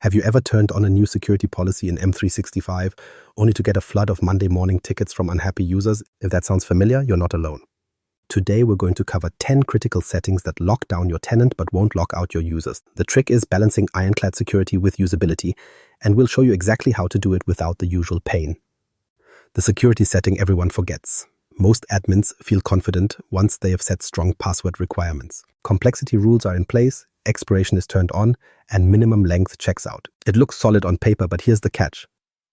Have you ever turned on a new security policy in M365 only to get a flood of Monday morning tickets from unhappy users? If that sounds familiar, you're not alone. Today, we're going to cover 10 critical settings that lock down your tenant but won't lock out your users. The trick is balancing ironclad security with usability, and we'll show you exactly how to do it without the usual pain. The security setting everyone forgets. Most admins feel confident once they have set strong password requirements. Complexity rules are in place, expiration is turned on, and minimum length checks out. It looks solid on paper, but here's the catch.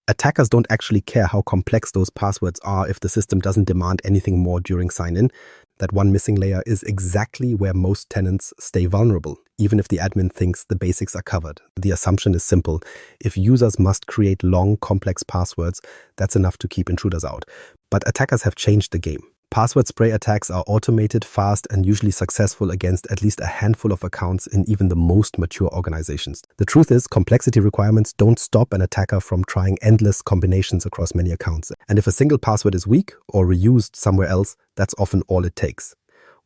Attackers don't actually care how complex those passwords are if the system doesn't demand anything more during sign-in. That one missing layer is exactly where most tenants stay vulnerable, even if the admin thinks the basics are covered. The assumption is simple. If users must create long, complex passwords, that's enough to keep intruders out. But attackers have changed the game. Password spray attacks are automated, fast, and usually successful against at least a handful of accounts in even the most mature organizations. The truth is, complexity requirements don't stop an attacker from trying endless combinations across many accounts. And if a single password is weak or reused somewhere else, that's often all it takes.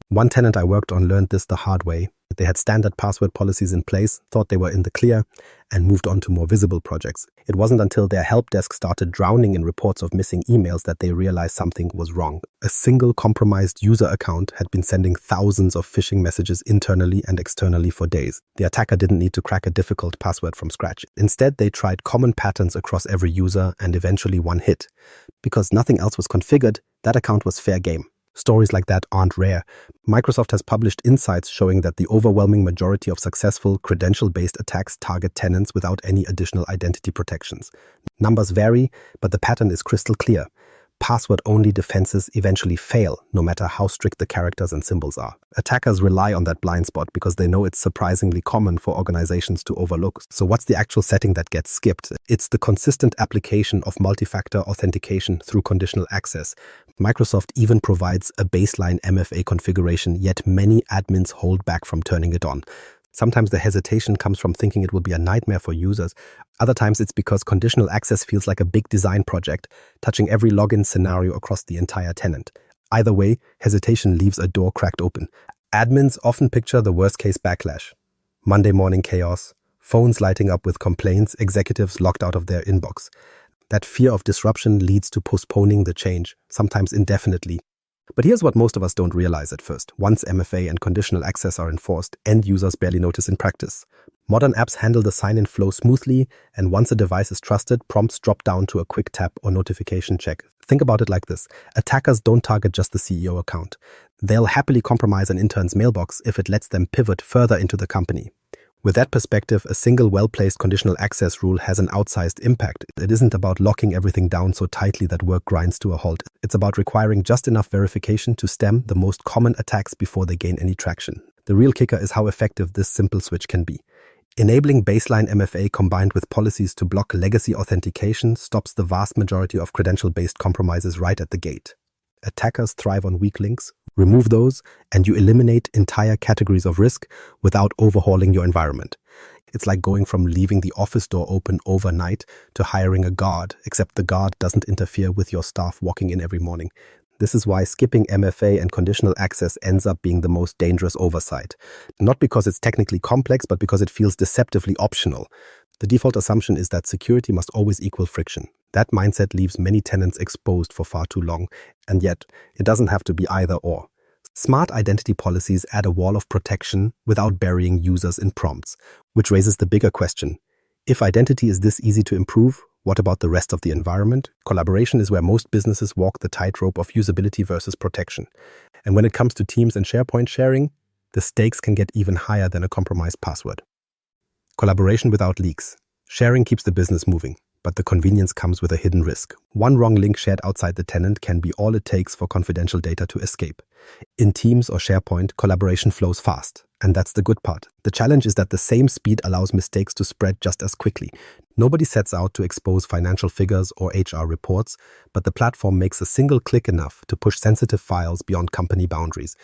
One tenant I worked on learned this the hard way. They had standard password policies in place, thought they were in the clear, and moved on to more visible projects. It wasn't until their help desk started drowning in reports of missing emails that they realized something was wrong. A single compromised user account had been sending thousands of phishing messages internally and externally for days. The attacker didn't need to crack a difficult password from scratch. Instead, they tried common patterns across every user and eventually one hit. Because nothing else was configured, that account was fair game. Stories like that aren't rare. Microsoft has published insights showing that the overwhelming majority of successful credential-based attacks target tenants without any additional identity protections. Numbers vary, but the pattern is crystal clear. Password-only defenses eventually fail, no matter how strict the characters and symbols are. Attackers rely on that blind spot because they know it's surprisingly common for organizations to overlook. So what's the actual setting that gets skipped? It's the consistent application of multi-factor authentication through conditional access. Microsoft even provides a baseline MFA configuration, yet many admins hold back from turning it on. Sometimes the hesitation comes from thinking it will be a nightmare for users. Other times it's because conditional access feels like a big design project, touching every login scenario across the entire tenant. Either way, hesitation leaves a door cracked open. Admins often picture the worst-case backlash. Monday morning chaos, phones lighting up with complaints, executives locked out of their inbox. That fear of disruption leads to postponing the change, sometimes indefinitely. But here's what most of us don't realize at first. Once MFA and conditional access are enforced, end users barely notice in practice. Modern apps handle the sign-in flow smoothly, and once a device is trusted, prompts drop down to a quick tap or notification check. Think about it like this. Attackers don't target just the CEO account. They'll happily compromise an intern's mailbox if it lets them pivot further into the company. With that perspective, a single well-placed conditional access rule has an outsized impact. It isn't about locking everything down so tightly that work grinds to a halt. It's about requiring just enough verification to stem the most common attacks before they gain any traction. The real kicker is how effective this simple switch can be. Enabling baseline MFA combined with policies to block legacy authentication stops the vast majority of credential-based compromises right at the gate. Attackers thrive on weak links. Remove those, and you eliminate entire categories of risk without overhauling your environment. It's like going from leaving the office door open overnight to hiring a guard, except the guard doesn't interfere with your staff walking in every morning. This is why skipping MFA and conditional access ends up being the most dangerous oversight. Not because it's technically complex, but because it feels deceptively optional. The default assumption is that security must always equal friction. That mindset leaves many tenants exposed for far too long, and yet it doesn't have to be either or. Smart identity policies add a wall of protection without burying users in prompts, which raises the bigger question. If identity is this easy to improve, what about the rest of the environment? Collaboration is where most businesses walk the tightrope of usability versus protection. And when it comes to Teams and SharePoint sharing, the stakes can get even higher than a compromised password. Collaboration without leaks. Sharing keeps the business moving, but the convenience comes with a hidden risk. One wrong link shared outside the tenant can be all it takes for confidential data to escape. In Teams or SharePoint, collaboration flows fast, and that's the good part. The challenge is that the same speed allows mistakes to spread just as quickly. Nobody sets out to expose financial figures or HR reports, but the platform makes a single click enough to push sensitive files beyond company boundaries.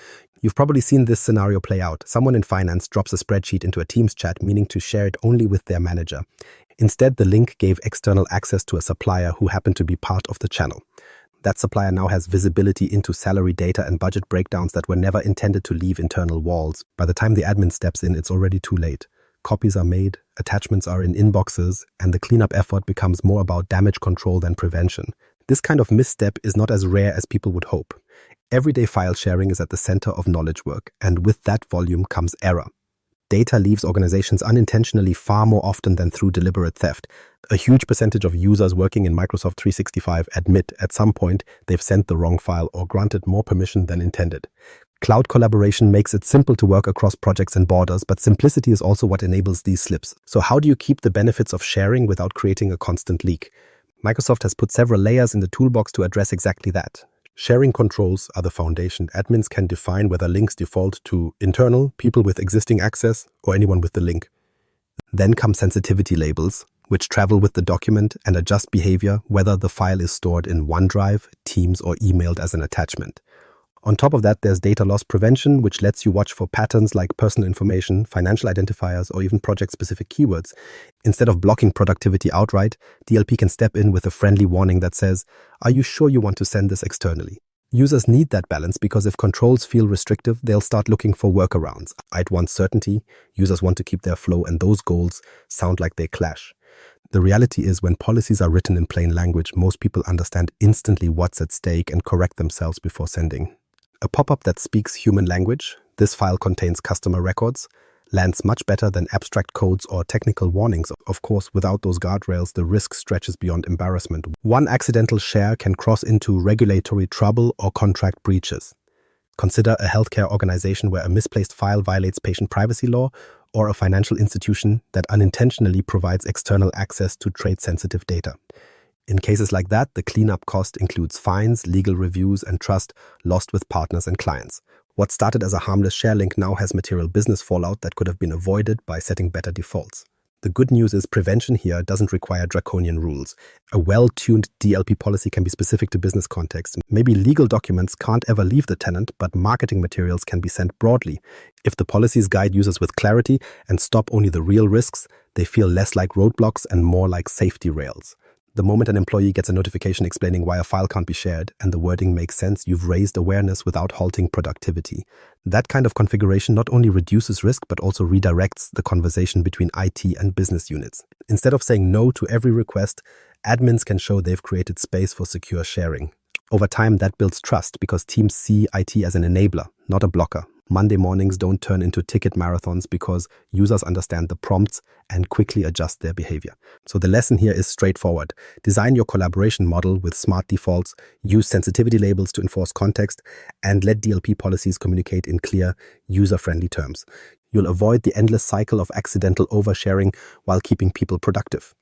You've probably seen this scenario play out. Someone in finance drops a spreadsheet into a Teams chat, meaning to share it only with their manager. Instead, the link gave external access to a supplier who happened to be part of the channel. That supplier now has visibility into salary data and budget breakdowns that were never intended to leave internal walls. By the time the admin steps in, it's already too late. copies are made, attachments are in inboxes, and the cleanup effort becomes more about damage control than prevention. This kind of misstep is not as rare as people would hope. Everyday file sharing is at the center of knowledge work, and with that volume comes error. Data leaves organizations unintentionally far more often than through deliberate theft. A huge percentage of users working in Microsoft 365 admit at some point they've sent the wrong file or granted more permission than intended. Cloud collaboration makes it simple to work across projects and borders, but simplicity is also what enables these slips. So how do you keep the benefits of sharing without creating a constant leak? Microsoft has put several layers in the toolbox to address exactly that. Sharing controls are the foundation. Admins can define whether links default to internal, people with existing access, or anyone with the link. Then come sensitivity labels, which travel with the document and adjust behavior whether the file is stored in OneDrive, Teams, or emailed as an attachment. On top of that, there's data loss prevention, which lets you watch for patterns like personal information, financial identifiers, or even project-specific keywords. Instead of blocking productivity outright, DLP can step in with a friendly warning that says, "Are you sure you want to send this externally?" Users need that balance because if controls feel restrictive, they'll start looking for workarounds. I'd want certainty, users want to keep their flow, and those goals sound like they clash. The reality is when policies are written in plain language, most people understand instantly what's at stake and correct themselves before sending. A pop-up that speaks human language, "This file contains customer records," lands much better than abstract codes or technical warnings. Of course, without those guardrails, the risk stretches beyond embarrassment. One accidental share can cross into regulatory trouble or contract breaches. Consider a healthcare organization where a misplaced file violates patient privacy law, or a financial institution that unintentionally provides external access to trade-sensitive data. In cases like that, the cleanup cost includes fines, legal reviews, and trust lost with partners and clients. What started as a harmless share link now has material business fallout that could have been avoided by setting better defaults. The good news is prevention here doesn't require draconian rules. A well-tuned DLP policy can be specific to business context. Maybe legal documents can't ever leave the tenant, but marketing materials can be sent broadly. If the policies guide users with clarity and stop only the real risks, they feel less like roadblocks and more like safety rails. The moment an employee gets a notification explaining why a file can't be shared and the wording makes sense, you've raised awareness without halting productivity. That kind of configuration not only reduces risk, but also redirects the conversation between IT and business units. Instead of saying no to every request, admins can show they've created space for secure sharing. Over time, that builds trust because teams see IT as an enabler, not a blocker. Monday mornings don't turn into ticket marathons because users understand the prompts and quickly adjust their behavior. So the lesson here is straightforward. Design your collaboration model with smart defaults, use sensitivity labels to enforce context, and let DLP policies communicate in clear, user-friendly terms. You'll avoid the endless cycle of accidental oversharing while keeping people productive.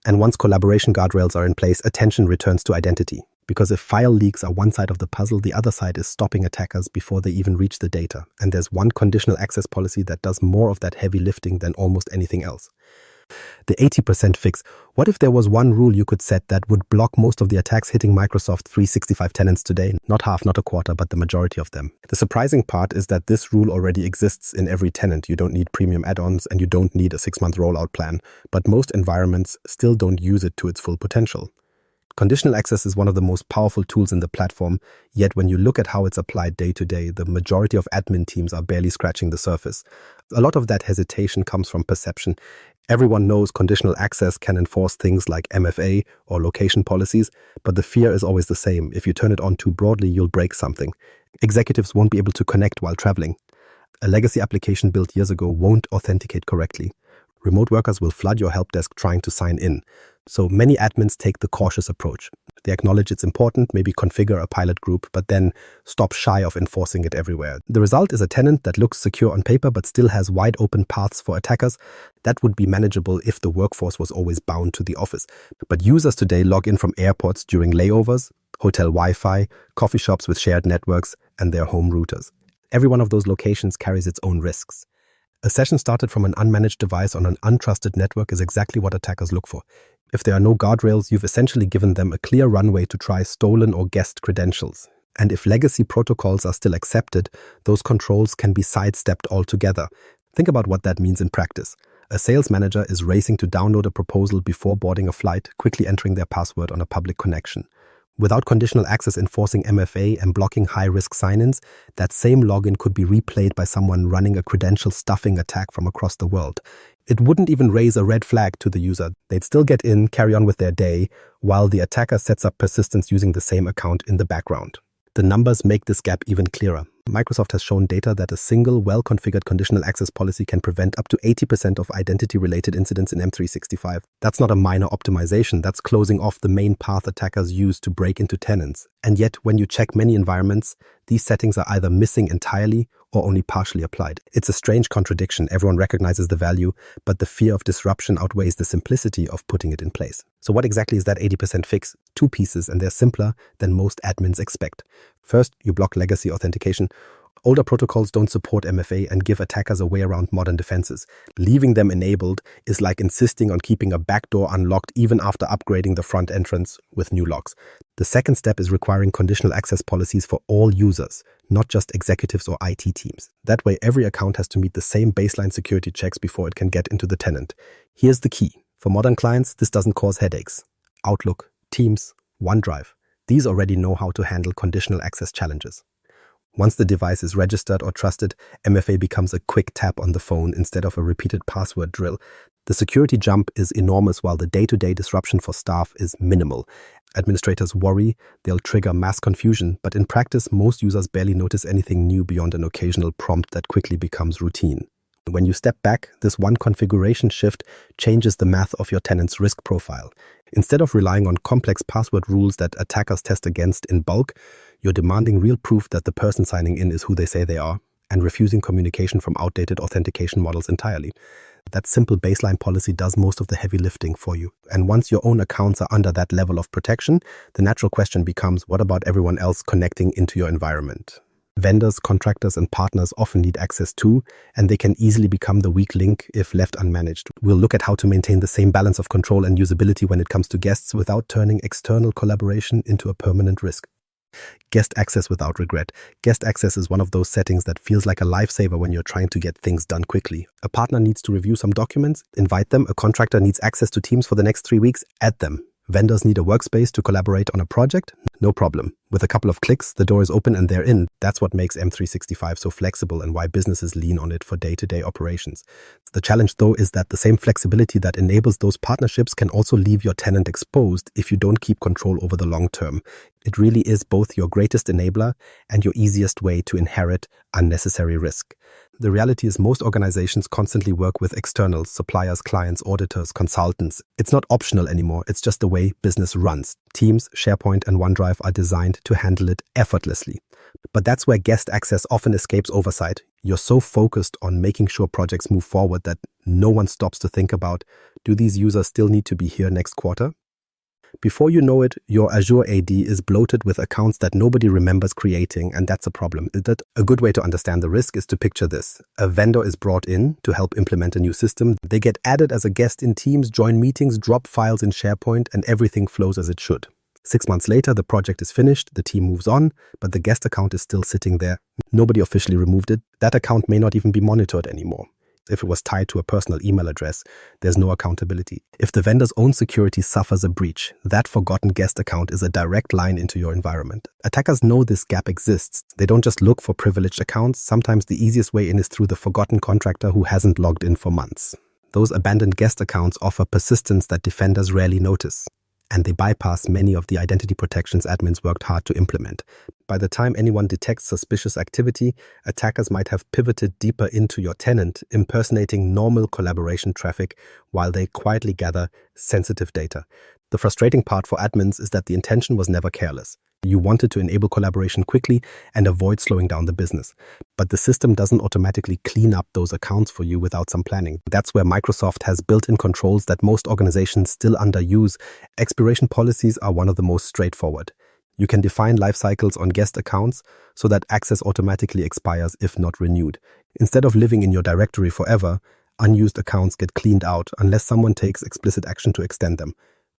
And once collaboration guardrails are in place, attention returns to identity. Because if file leaks are one side of the puzzle, the other side is stopping attackers before they even reach the data. And there's one conditional access policy that does more of that heavy lifting than almost anything else. The 80% fix. What if there was one rule you could set that would block most of the attacks hitting Microsoft 365 tenants today? Not half, not a quarter, but the majority of them. The surprising part is that this rule already exists in every tenant. You don't need premium add-ons and you don't need a 6-month rollout plan, but most environments still don't use it to its full potential. Conditional access is one of the most powerful tools in the platform, yet when you look at how it's applied day to day, the majority of admin teams are barely scratching the surface. A lot of that hesitation comes from perception. Everyone knows conditional access can enforce things like MFA or location policies, but the fear is always the same. If you turn it on too broadly, you'll break something. Executives won't be able to connect while traveling. A legacy application built years ago won't authenticate correctly. Remote workers will flood your help desk trying to sign in. So many admins take the cautious approach. They acknowledge it's important, maybe configure a pilot group, but then stop shy of enforcing it everywhere. The result is a tenant that looks secure on paper but still has wide open paths for attackers. That would be manageable if the workforce was always bound to the office. But users today log in from airports during layovers, hotel Wi-Fi, coffee shops with shared networks, and their home routers. Every one of those locations carries its own risks. A session started from an unmanaged device on an untrusted network is exactly what attackers look for. If there are no guardrails, you've essentially given them a clear runway to try stolen or guest credentials. And if legacy protocols are still accepted, those controls can be sidestepped altogether. Think about what that means in practice. A sales manager is racing to download a proposal before boarding a flight, quickly entering their password on a public connection. Without conditional access enforcing MFA and blocking high-risk sign-ins, that same login could be replayed by someone running a credential stuffing attack from across the world. It wouldn't even raise a red flag to the user. They'd still get in, carry on with their day, while the attacker sets up persistence using the same account in the background. The numbers make this gap even clearer. Microsoft has shown data that a single, well-configured conditional access policy can prevent up to 80% of identity-related incidents in M365. That's not a minor optimization, that's closing off the main path attackers use to break into tenants. And yet, when you check many environments, these settings are either missing entirely or only partially applied. It's a strange contradiction. Everyone recognizes the value, but the fear of disruption outweighs the simplicity of putting it in place. So what exactly is that 80% fix? Two pieces, and they're simpler than most admins expect. First, you block legacy authentication. Older protocols don't support MFA and give attackers a way around modern defenses. Leaving them enabled is like insisting on keeping a backdoor unlocked even after upgrading the front entrance with new locks. The second step is requiring conditional access policies for all users, not just executives or IT teams. That way, every account has to meet the same baseline security checks before it can get into the tenant. Here's the key. For modern clients, this doesn't cause headaches. Outlook, Teams, OneDrive, these already know how to handle conditional access challenges. Once the device is registered or trusted, MFA becomes a quick tap on the phone instead of a repeated password drill. The security jump is enormous while the day-to-day disruption for staff is minimal. Administrators worry they'll trigger mass confusion, but in practice, most users barely notice anything new beyond an occasional prompt that quickly becomes routine. When you step back, this one configuration shift changes the math of your tenant's risk profile. Instead of relying on complex password rules that attackers test against in bulk, you're demanding real proof that the person signing in is who they say they are and refusing communication from outdated authentication models entirely. That simple baseline policy does most of the heavy lifting for you. And once your own accounts are under that level of protection, the natural question becomes, what about everyone else connecting into your environment? Vendors, contractors, and partners often need access too, and they can easily become the weak link if left unmanaged. We'll look at how to maintain the same balance of control and usability when it comes to guests without turning external collaboration into a permanent risk. Guest access without regret. Guest access is one of those settings that feels like a lifesaver when you're trying to get things done quickly. A partner needs to review some documents, invite them. A contractor needs access to Teams for the next 3 weeks, add them. Vendors need a workspace to collaborate on a project? No problem. With a couple of clicks, the door is open and they're in. That's what makes M365 so flexible and why businesses lean on it for day-to-day operations. The challenge, though, is that the same flexibility that enables those partnerships can also leave your tenant exposed if you don't keep control over the long term. It really is both your greatest enabler and your easiest way to inherit unnecessary risk. The reality is most organizations constantly work with externals, suppliers, clients, auditors, consultants. It's not optional anymore. It's just the way business runs. Teams, SharePoint, and OneDrive are designed to handle it effortlessly. But that's where guest access often escapes oversight. You're so focused on making sure projects move forward that no one stops to think about, do these users still need to be here next quarter? Before you know it, your Azure AD is bloated with accounts that nobody remembers creating, and that's a problem. A good way to understand the risk is to picture this. A vendor is brought in to help implement a new system. They get added as a guest in Teams, join meetings, drop files in SharePoint, and everything flows as it should. 6 months later, the project is finished, the team moves on, but the guest account is still sitting there. Nobody officially removed it. That account may not even be monitored anymore. If it was tied to a personal email address, there's no accountability. If the vendor's own security suffers a breach, that forgotten guest account is a direct line into your environment. Attackers know this gap exists. They don't just look for privileged accounts. Sometimes the easiest way in is through the forgotten contractor who hasn't logged in for months. Those abandoned guest accounts offer persistence that defenders rarely notice, and they bypass many of the identity protections admins worked hard to implement. By the time anyone detects suspicious activity, attackers might have pivoted deeper into your tenant, impersonating normal collaboration traffic while they quietly gather sensitive data. The frustrating part for admins is that the intention was never careless. You wanted to enable collaboration quickly and avoid slowing down the business. But the system doesn't automatically clean up those accounts for you without some planning. That's where Microsoft has built-in controls that most organizations still underuse. Expiration policies are one of the most straightforward. You can define lifecycles on guest accounts so that access automatically expires if not renewed. Instead of living in your directory forever, unused accounts get cleaned out unless someone takes explicit action to extend them.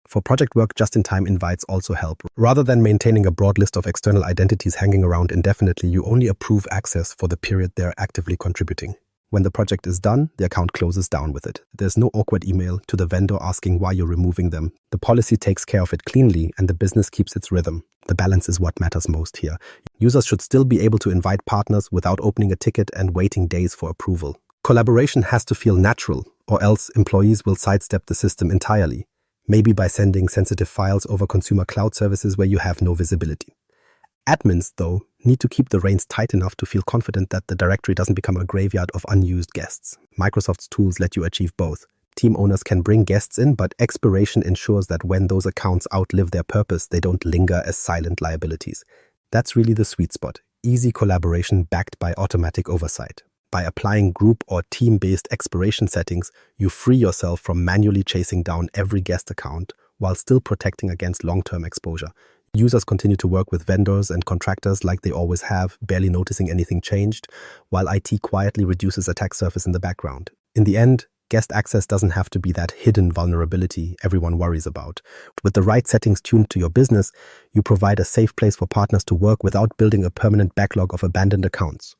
For project work, just-in-time invites also help. Rather than maintaining a broad list of external identities hanging around indefinitely, you only approve access for the period they're actively contributing. When the project is done, the account closes down with it. There's no awkward email to the vendor asking why you're removing them. The policy takes care of it cleanly, and the business keeps its rhythm. The balance is what matters most here. Users should still be able to invite partners without opening a ticket and waiting days for approval. Collaboration has to feel natural, or else employees will sidestep the system entirely, maybe by sending sensitive files over consumer cloud services where you have no visibility. Admins, though, need to keep the reins tight enough to feel confident that the directory doesn't become a graveyard of unused guests. Microsoft's tools let you achieve both. Team owners can bring guests in, but expiration ensures that when those accounts outlive their purpose, they don't linger as silent liabilities. That's really the sweet spot. Easy collaboration backed by automatic oversight. By applying group or team-based expiration settings, you free yourself from manually chasing down every guest account while still protecting against long-term exposure. Users continue to work with vendors and contractors like they always have, barely noticing anything changed, while IT quietly reduces attack surface in the background. In the end, guest access doesn't have to be that hidden vulnerability everyone worries about. With the right settings tuned to your business, you provide a safe place for partners to work without building a permanent backlog of abandoned accounts.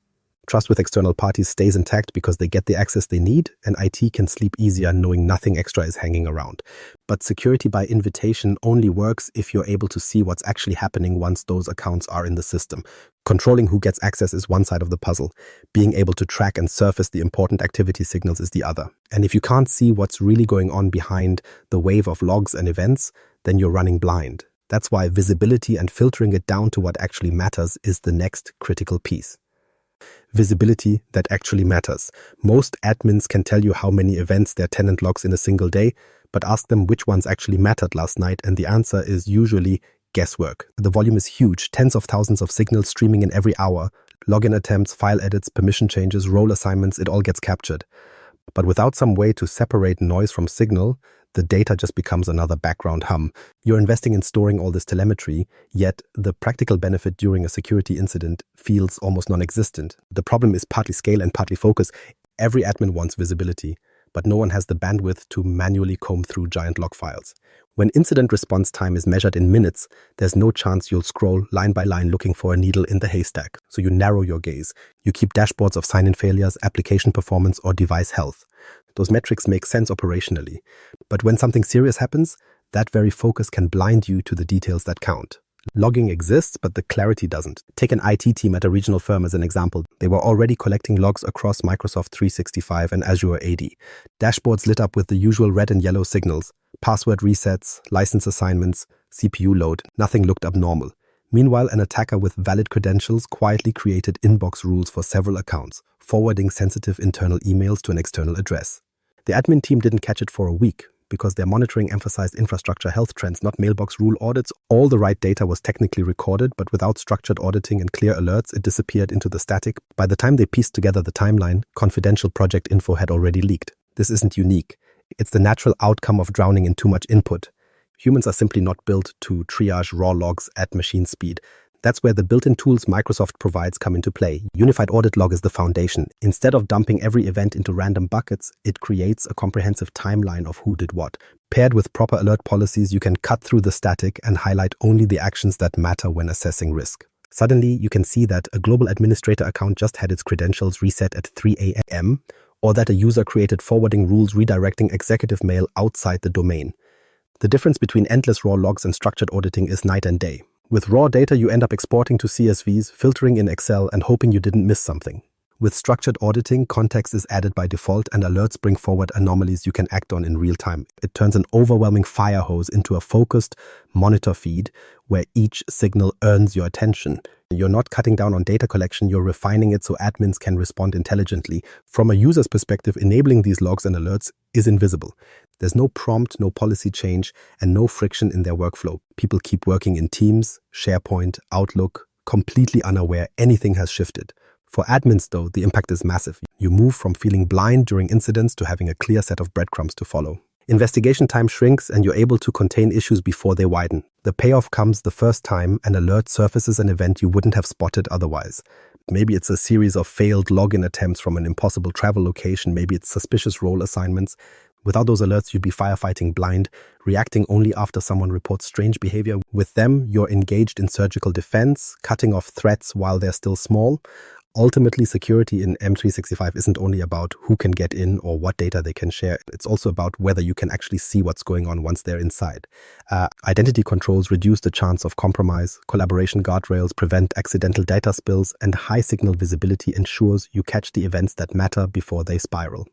Trust with external parties stays intact because they get the access they need, and IT can sleep easier knowing nothing extra is hanging around. But security by invitation only works if you're able to see what's actually happening once those accounts are in the system. Controlling who gets access is one side of the puzzle. Being able to track and surface the important activity signals is the other. And if you can't see what's really going on behind the wave of logs and events, then you're running blind. That's why visibility and filtering it down to what actually matters is the next critical piece. Visibility that actually matters. Most admins can tell you how many events their tenant logs in a single day, but ask them which ones actually mattered last night, and the answer is usually guesswork. The volume is huge, tens of thousands of signals streaming in every hour. Login attempts, file edits, permission changes, role assignments, it all gets captured. But without some way to separate noise from signal, the data just becomes another background hum. You're investing in storing all this telemetry, yet the practical benefit during a security incident feels almost non-existent. The problem is partly scale and partly focus. Every admin wants visibility, but no one has the bandwidth to manually comb through giant log files. When incident response time is measured in minutes, there's no chance you'll scroll line by line looking for a needle in the haystack. So you narrow your gaze. You keep dashboards of sign-in failures, application performance, or device health. Those metrics make sense operationally. But when something serious happens, that very focus can blind you to the details that count. Logging exists, but the clarity doesn't. Take an IT team at a regional firm as an example. They were already collecting logs across Microsoft 365 and Azure AD. Dashboards lit up with the usual red and yellow signals. Password resets, license assignments, CPU load. Nothing looked abnormal. Meanwhile, an attacker with valid credentials quietly created inbox rules for several accounts, forwarding sensitive internal emails to an external address. The admin team didn't catch it for a week because their monitoring emphasized infrastructure health trends, not mailbox rule audits. All the right data was technically recorded, but without structured auditing and clear alerts, it disappeared into the static. By the time they pieced together the timeline, confidential project info had already leaked. This isn't unique. It's the natural outcome of drowning in too much input. Humans are simply not built to triage raw logs at machine speed. That's where the built-in tools Microsoft provides come into play. Unified Audit Log is the foundation. Instead of dumping every event into random buckets, it creates a comprehensive timeline of who did what. Paired with proper alert policies, you can cut through the static and highlight only the actions that matter when assessing risk. Suddenly, you can see that a global administrator account just had its credentials reset at 3 a.m., or that a user created forwarding rules redirecting executive mail outside the domain. The difference between endless raw logs and structured auditing is night and day. With raw data, you end up exporting to CSVs, filtering in Excel, and hoping you didn't miss something. With structured auditing, context is added by default and alerts bring forward anomalies you can act on in real time. It turns an overwhelming fire hose into a focused monitor feed where each signal earns your attention. You're not cutting down on data collection, you're refining it so admins can respond intelligently. From a user's perspective, enabling these logs and alerts is invisible. There's no prompt, no policy change, and no friction in their workflow. People keep working in Teams, SharePoint, Outlook, completely unaware anything has shifted. For admins, though, the impact is massive. You move from feeling blind during incidents to having a clear set of breadcrumbs to follow. Investigation time shrinks and you're able to contain issues before they widen. The payoff comes the first time an alert surfaces an event you wouldn't have spotted otherwise. Maybe it's a series of failed login attempts from an impossible travel location. Maybe it's suspicious role assignments. Without those alerts, you'd be firefighting blind, reacting only after someone reports strange behavior. With them, you're engaged in surgical defense, cutting off threats while they're still small. Ultimately, security in M365 isn't only about who can get in or what data they can share. It's also about whether you can actually see what's going on once they're inside. Identity controls reduce the chance of compromise, collaboration guardrails prevent accidental data spills, and high signal visibility ensures you catch the events that matter before they spiral.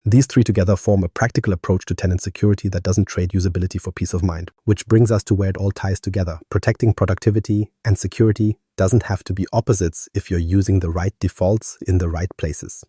These three together form a practical approach to tenant security that doesn't trade usability for peace of mind, which brings us to where it all ties together. Protecting productivity and security doesn't have to be opposites if you're using the right defaults in the right places.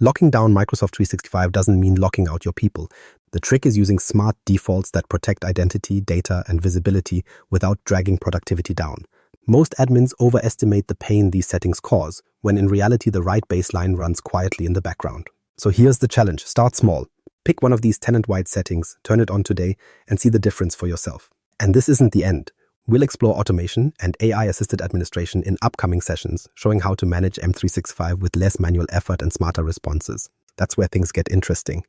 Locking down Microsoft 365 doesn't mean locking out your people. The trick is using smart defaults that protect identity, data, and visibility without dragging productivity down. Most admins overestimate the pain these settings cause, when in reality the right baseline runs quietly in the background. So here's the challenge. Start small. Pick one of these tenant-wide settings, turn it on today, and see the difference for yourself. And this isn't the end. We'll explore automation and AI-assisted administration in upcoming sessions, showing how to manage M365 with less manual effort and smarter responses. That's where things get interesting.